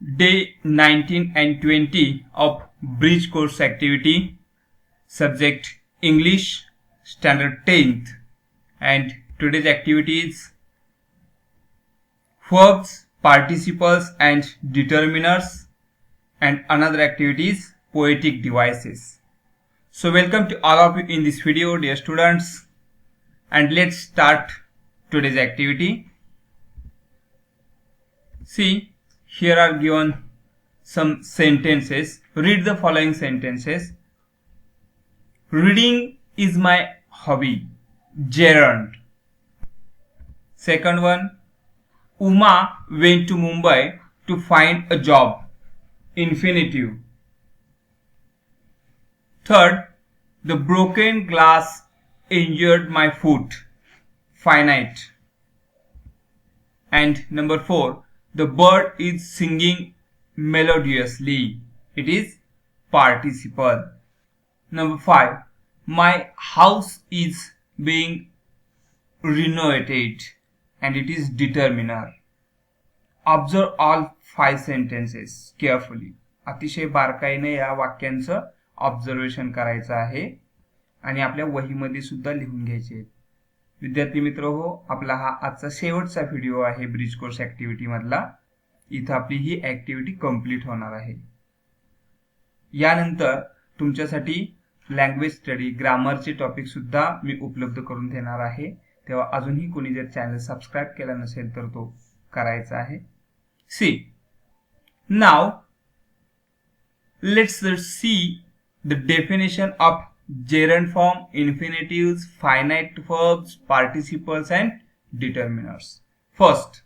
Day 19 and 20 of bridge course activity, subject English, standard 10th, and today's activity is verbs, participles and determiners, and another activity is poetic devices. So welcome to all of you in this video, dear students, and let's start today's activity. See, here are given some sentences. Read the following sentences. Reading is my hobby. Gerund. Second one. Uma went to Mumbai to find a job. Infinitive. Third. The broken glass injured my foot. Finite. And number 4. The bird is singing melodiously. It is participle. Number 5. My house is being renovated, and it is determiner. Observe all 5 sentences carefully. अतिशय बारकाईने या वाक्यांचं observation करायचं आहे आणि आपल्या वहीमध्ये सुद्धा लिहून घ्यायचे आहेत. विद्यार्थी मित्र हो, आपला हा आजचा शेवटचा व्हिडिओ आहे ब्रिज कोर्स ऍक्टिव्हिटी मधला. इथं आपली ही ऍक्टिव्हिटी कंप्लीट होणार आहे. यानंतर तुमच्यासाठी लँग्वेज स्टडी, ग्रामरचे टॉपिक सुद्धा मी उपलब्ध करून देणार आहे. तेव्हा अजूनही कोणी जर चॅनल सबस्क्राइब केला नसेल तर तो करायचा आहे. See now let's see the definition of gerund form, infinitives, finite verbs, participles and determiners. First,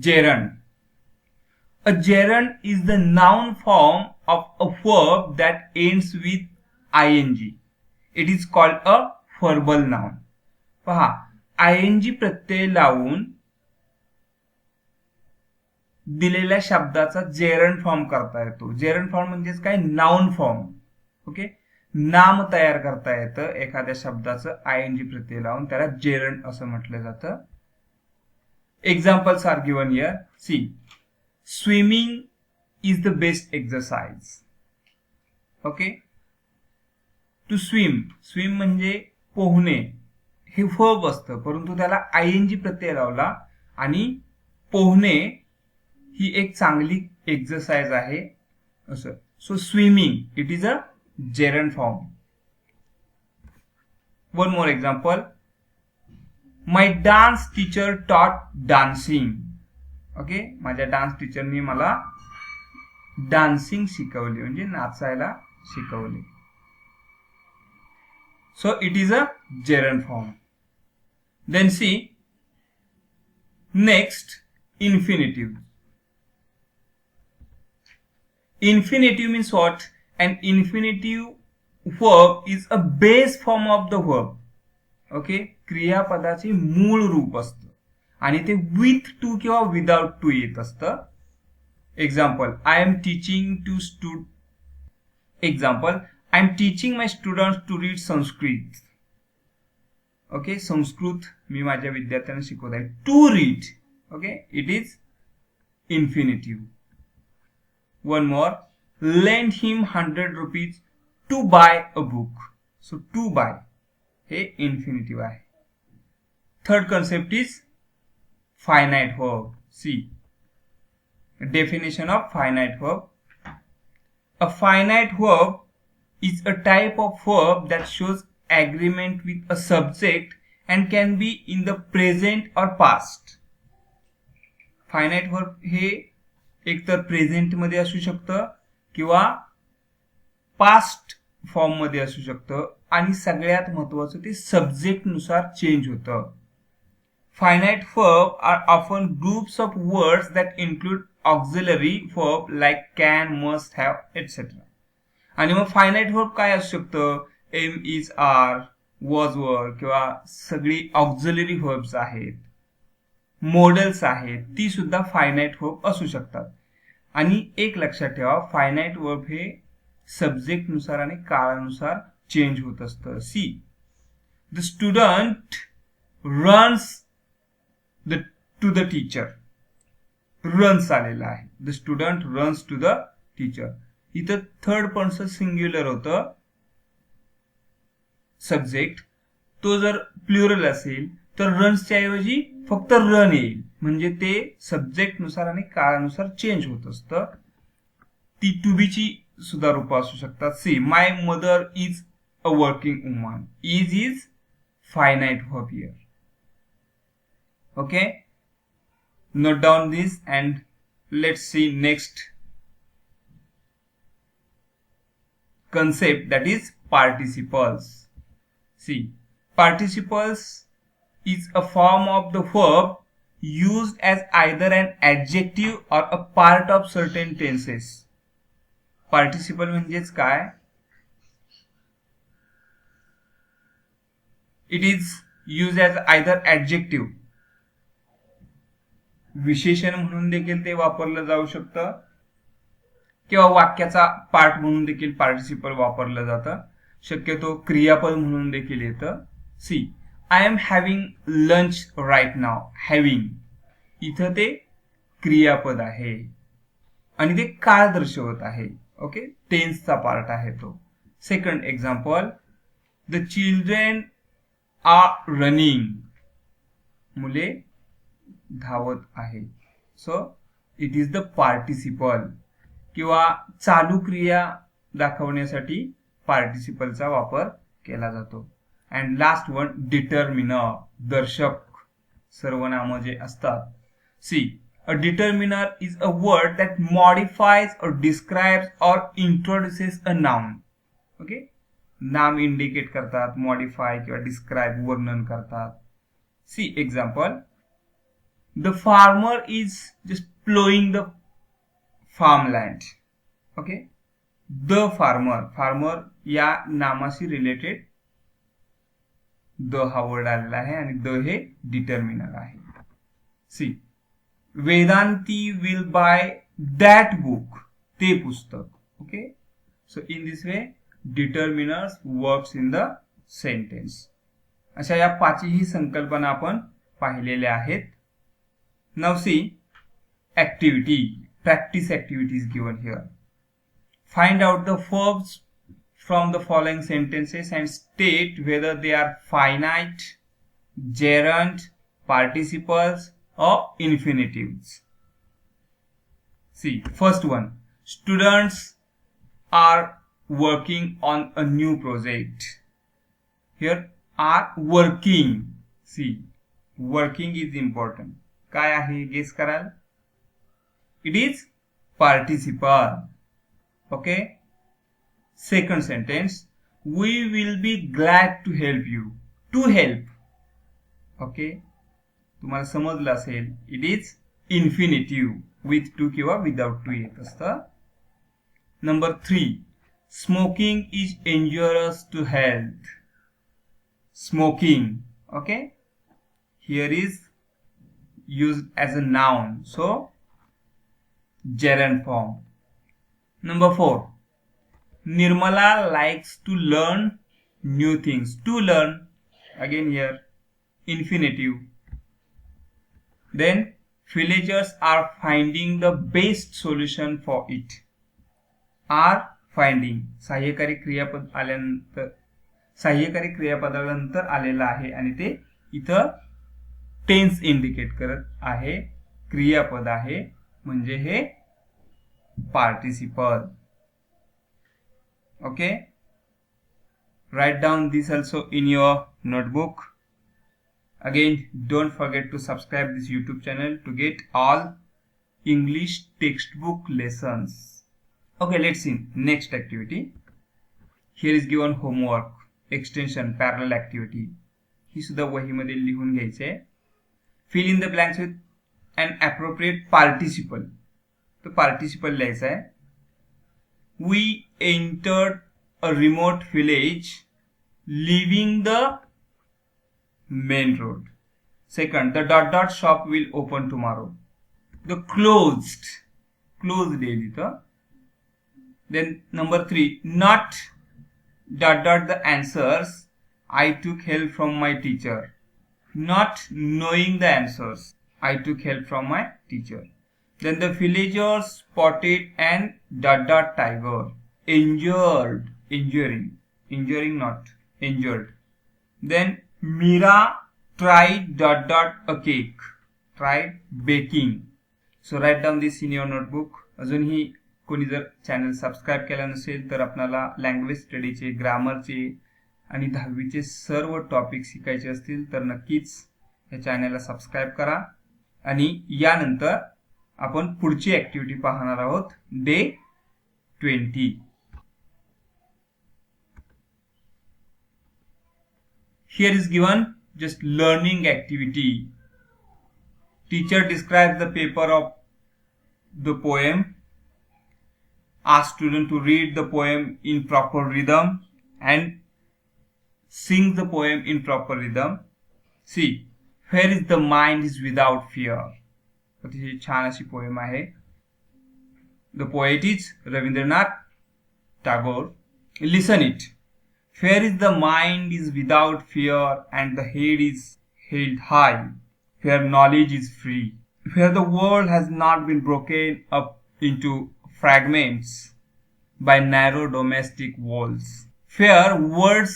gerund. A gerund is the noun form of a verb that ends with ing. It is called a verbal noun. पहा, ing प्रत्यय लावून दिलेल्या शब्दाचा gerund form करता येतो. Gerund form म्हणजेच काय? Noun form. Okay, नाम तयार करता येतं एखाद्या शब्दाचं आयएनजी प्रत्यय लावून, त्याला जेरंड असं म्हटलं जातं. Examples are given here. See, swimming is the best exercise. Okay, to swim, swim म्हणजे पोहणे हे वर्ब असतं, परंतु त्याला आयएनजी प्रत्यय लावला आणि पोहणे ही एक चांगली एक्सरसाइज आहे असं. So swimming, it is a gerund form. One more example. My dance teacher taught dancing. Okay, माझ्या डान्स टीचरनी मला डान्सिंग शिकवली, म्हणजे नाचायला शिकवले. So it is a gerund form. Then see, next, infinitive. Infinitive means what? An infinitive verb is a base form of the verb. Okay, क्रियापदाचे मूळ रूप असतं आणि ते विथ टू किंवा विदाउट टू येत असतं. Example, I am teaching my students to read Sanskrit. Okay, Sanskrit मी माझ्या विद्यार्थ्यांना शिकवत आहे. To read, okay, it is infinitive. One more, lend him 100 rupees to buy a book. So to buy हे infinitive आहे. Third concept is finite verb. See, definition of finite verb. A finite verb is a type of verb that shows agreement with a subject and can be in the present or past. Finite verb हे एकतर present मध्ये असू शकतं किंवा past form मध्ये असू शकतं, आणि सगळ्यात महत्वाचं ते सब्जेक्ट नुसार चेंज होतं. Finite verb are often groups of words that include auxiliary verb like can, must, have etcetera. आणि मग फायनाइट वर्ब काय असू शकतं? Am, is, are, was, were किंवा सगळी ऑक्झिलरी वर्ब्स आहेत, मॉडेल्स आहेत, ती सुद्धा फायनाइट वर्ब असू शकतात. आणि एक लक्षात ठेवा, फायनाइट वर्ब हे सब्जेक्ट नुसार आणि काळानुसार चेंज होत असतं. See, the student runs to the teacher. Runs आलेला आहे. The student runs to the teacher. इथं थर्ड पर्सन सिंग्युलर होतं सब्जेक्ट. तो जर प्लुरल असेल तर रन्सच्या ऐवजी फक्त रन येईल. म्हणजे ते सब्जेक्ट नुसार आणि काळानुसार चेंज होत असतं. ती टू बी ची सुद्धा रूप असू शकतात. See my mother is a working woman. Is finite verb here. Okay, note down this and let's see next concept, that is participles. See, participles is a form of the verb used as either an adjective or a part of certain tenses. Participle म्हणजेच काय? It is used as either adjective, विशेषण म्हणून देखील ते वापरलं जाऊ शकतं किंवा वाक्याचा पार्ट म्हणून देखील पार्टिसिपल वापरलं जातं. शक्यतो क्रियापद म्हणून देखील येतं. See I am having lunch right now. Having इथं ते क्रियापद आहे आणि ते काळ दर्शवत आहे. ओके, टेन्सचा पार्ट आहे तो. Second example, the children are running. मुले धावत आहे. So it is the participle. किंवा चालू क्रिया दाखवण्यासाठी पार्टिसिपलचा वापर केला जातो. अँड लास्ट वन, डिटर्मिनर, दर्शक सर्वनाम जे असतात. See a determiner is a word that modifies or describes or introduces a noun. Okay, नाम इंडिकेट करतात, मॉडिफाय किंवा डिस्क्राइब वर्णन करतात. See example, the farmer is just plowing the farmland. Okay, the farmer या नामाशी रिलेटेड द हा word आलेला आहे आणि द हे डिटर्मिनर आहे. सी Vedanti will buy that book. ते पुस्तक. Okay, so in this way determiners works in the sentence. अशा या पाचही संकल्पना आपण पाहिलेल्या आहेत. Now see activity, practice activities given here. Find out the verbs from the following sentences and state whether they are finite, gerund, participles or infinitives. See, first one, students are working on a new project. Here are working. See, working is important. काय आहे guess कराल? It is participle. Okay, second sentence, we will be glad to help you. To help. Okay, तुम्हाला समजलं असेल, it is infinitive. With to किंवा without to येत असतं. Number 3, smoking is injurious to health. Smoking. Okay, here is used as a noun, so gerund form. Number 4, Nirmala likes to learn new things. To learn, again here infinitive. Then villagers are finding the best solution for it. Are finding सहाय्यकारी क्रियापद आल्यानंतर, सहाय्यकारी क्रियापदानंतर आलेला आहे आणि ते इथं tense indicate करत आहे. क्रियापद आहे म्हणजे हे participle. Okay, write down this also in your notebook. Again don't forget to subscribe this YouTube channel to get all English textbook lessons. Okay, let's see next activity. Here is given homework, extension, parallel activity. ही सुद्धा वहीमध्ये लिहून घ्यायचे. Fill in the blanks with an appropriate participle. तो participle लिहायचा आहे. We entered a remote village leaving the main road. Second, the dot dot shop will open tomorrow. The closed day लिहितो. Then number 3, not dot dot the answers. I took help from my teacher. Not knowing the answers, I took help from my teacher. Then the villagers spotted an tiger, injuring not injured. Then Mira tried a cake, tried baking. So write down this in your notebook. अजूनही कोणी जर channel subscribe केला नसेल तर आपल्याला language स्टडीचे, ग्रामरचे आणि 10वीचे सर्व topic शिकायचे असतील तर नक्कीच या चॅनलला सबस्क्राईब करा. आणि यानंतर आपण पुढची ऍक्टिव्हिटी पाहणार आहोत, day 20. Here is given just learning activity. Teacher describes the paper of the poem. Ask student to read the poem in proper rhythm and sing the poem in proper rhythm. See, where is the mind is without fear. अतिशय छान अशी poem आहे. The poet is Rabindranath Tagore. Listen it. Where is the mind is without fear and the head is held high, where knowledge is free, where the world has not been broken up into fragments by narrow domestic walls, where words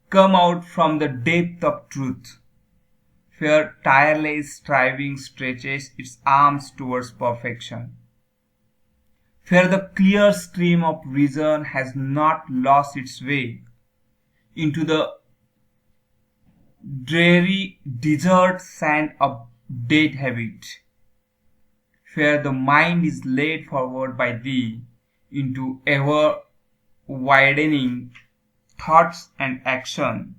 come out from the depth of truth, where tireless striving stretches its arms towards perfection, where the clear stream of reason has not lost its way into the dreary desert sand of dead habit, where the mind is led forward by thee into ever widening thoughts and action,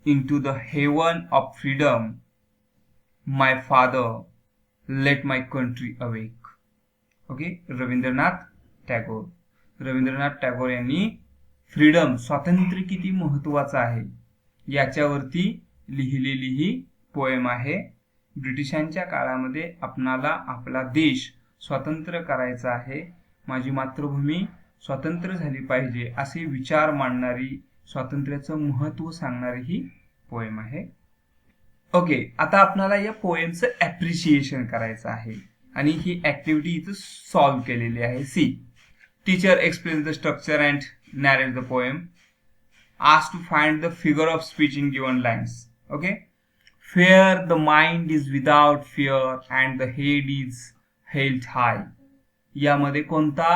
into the heaven of freedom. My father, let my country awake. Okay, Rabindranath Tagore. Rabindranath Tagore यांनी freedom, स्वातंत्र्य किती महत्वाचं आहे याच्यावरती लिहिलेली ही poem आहे. ब्रिटिशांच्या काळामध्ये आपणाला आपला देश स्वतंत्र करायचा आहे, माझी मातृभूमी स्वतंत्र झाली पाहिजे असे विचार मांडणारी, स्वातंत्र्याचं महत्व सांगणारी ही पोएम आहे. ओके, आता आपल्याला या पोएमचं ॲप्रिशिएशन करायचं आहे आणि ही ऍक्टिव्हिटी इथं सॉल्व्ह केलेली आहे. See, teacher explain the structure and narrate the poem. Asked to find the figure of speech in given lines. Okay, where the mind is without fear and the head is held high. यामध्ये कोणता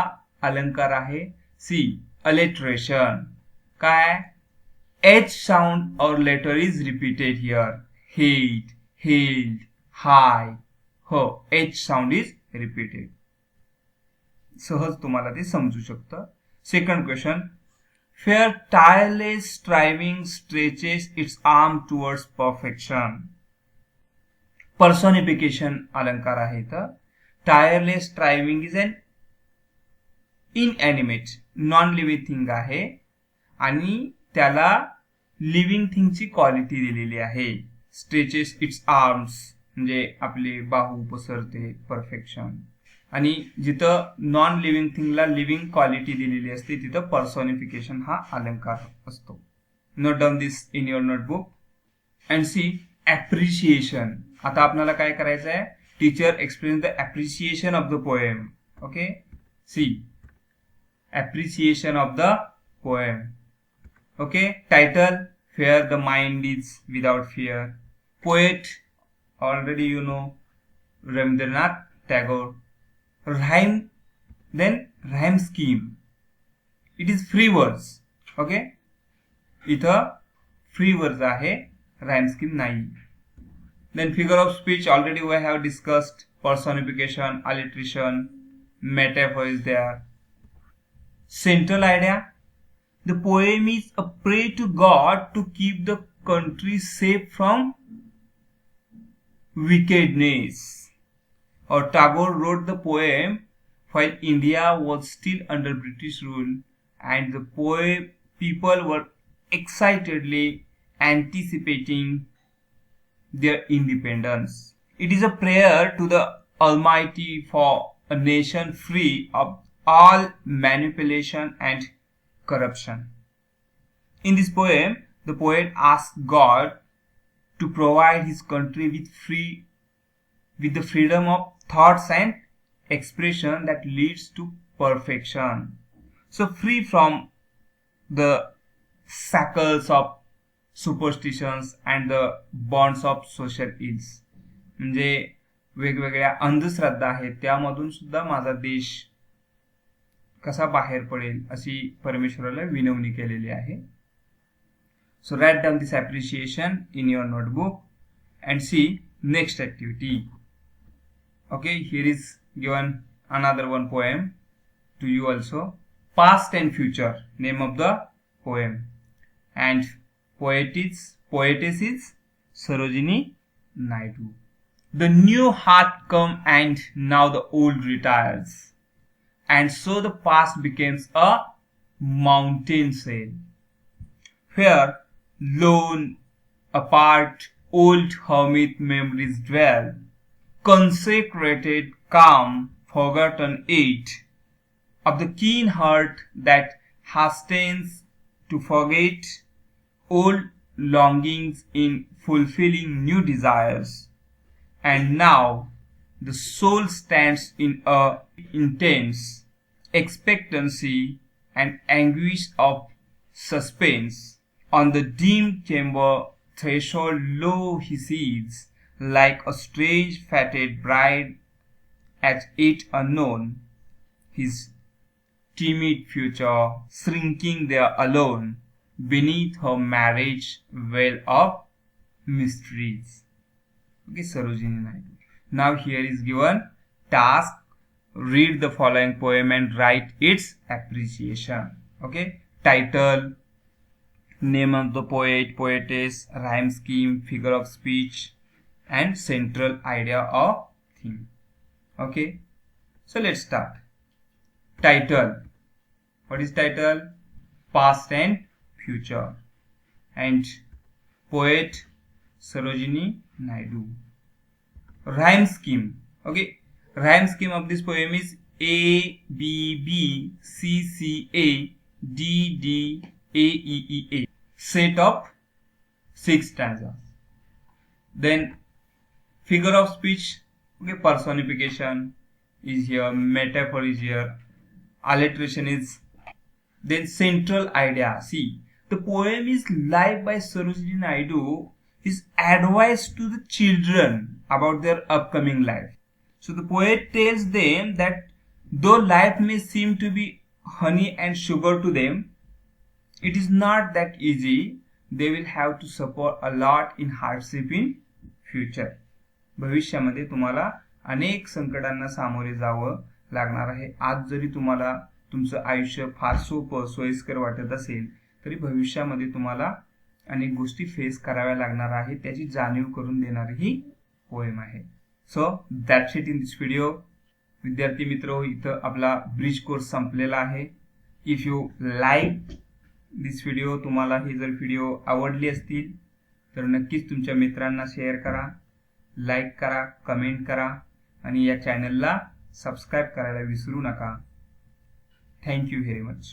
अलंकार आहे? सी, alliteration. काय? H sound or letter is repeated here. Head, held, high. हो, H sound is repeated. सहज तुम्हाला ते समजू शकतं. Second question, where tireless striving stretches its arm towards perfection. Personification अलंकार आहे तर tireless striving is an inanimate non living thing आहे आणि त्याला लिव्हिंग थिंगची क्वालिटी दिलेली आहे. स्ट्रेचेस इट्स आर्म्स म्हणजे आपले बाहू पसरते, परफेक्शन. आणि जिथं नॉन लिव्हिंग थिंगला लिव्हिंग क्वालिटी दिलेली असते तिथं पर्सोनिफिकेशन हा अलंकार असतो. Note down this in your notebook and see appreciation. आता आपल्याला काय करायचं आहे? Teacher explain the appreciation of the poem. Okay, see appreciation of the poem. Okay, title where the mind is without fear. Poet already you know, Rabindranath Tagore. Rhyme, then rhyme scheme. It is free words. Okay, इथं free words आहे, rhyme scheme नाही. Then figure of speech already we have discussed. Personification, alliteration, metaphor is there. Central idea, the poem is a prayer to God to keep the country safe from wickedness. Or Tagore wrote the poem while India was still under British rule and the people were excitedly anticipating their independence. It is a prayer to the Almighty for a nation free of all manipulation and corruption. In this poem, the poet asks God to provide his country with the freedom of thoughts and expression that leads to perfection. So free from the shackles of superstitions and the bonds of social ills. म्हणजे वेगवेगळ्या अंधश्रद्धा आहेत त्यामधून सुद्धा माझा देश कसा बाहेर पडेल अशी परमेश्वराला विनवणी केलेली आहे. So write down this appreciation in your notebook and see next activity. Okay, here is given another one poem to you also. Past and Future, name of the poem, and poetess is Sarojini Naidu. The new heart come and now the old retires, and so the past becomes a mountain sail, where lone, apart, old hermit memories dwell, consecrated, calm, forgotten age, of the keen heart that hastens to forget old longings in fulfilling new desires. And now the soul stands in a intense expectancy and anguish of suspense. On the dim chamber threshold low he sees, like a strange fated bride at it unknown, his timid future shrinking there alone beneath her marriage veil of mysteries. Okay, Sarojini Naidu. Now here is given task. Read the following poem and write its appreciation. Okay, title, name of the poet, poetess, rhyme scheme, figure of speech, and central idea or theme. Okay, so let's start. Title. What is title? Past and Future. And poet Sarojini Naidu. Rhyme scheme. Okay, rhyme scheme of this poem is A B B C C A D D A E E A. Set of 6 stanzas. Then figure of speech. Okay, personification is here, metaphor is here, alliteration is. Then central idea. See, the poem is Life by Sarojini Naidu is advice to the children about their upcoming life. So the poet tells them that though life may seem to be honey and sugar to them, it is not that easy. They will have to suffer a lot in hardship in future. भविष्यामध्ये तुम्हाला अनेक संकटांना सामोरे जावं लागणार आहे. आज जरी तुम्हाला तुमचं आयुष्य फार सोपं सोयीस्कर वाटत असेल तरी भविष्यामध्ये तुम्हाला अनेक गोष्टी फेस कराव्या लागणार आहेत. त्याची जाणीव करून देणारी ही पोएम आहे. So that's it in this video. विद्यार्थी मित्र, इथं आपला ब्रिज कोर्स संपलेला आहे. If you like this video, तुम्हाला हे जर व्हिडिओ आवडली असतील तर नक्कीच तुमच्या मित्रांना शेअर करा, लाईक करा, कमेंट करा आणि या चॅनलला सबस्क्राईब करायला विसरू नका. Thank you very much.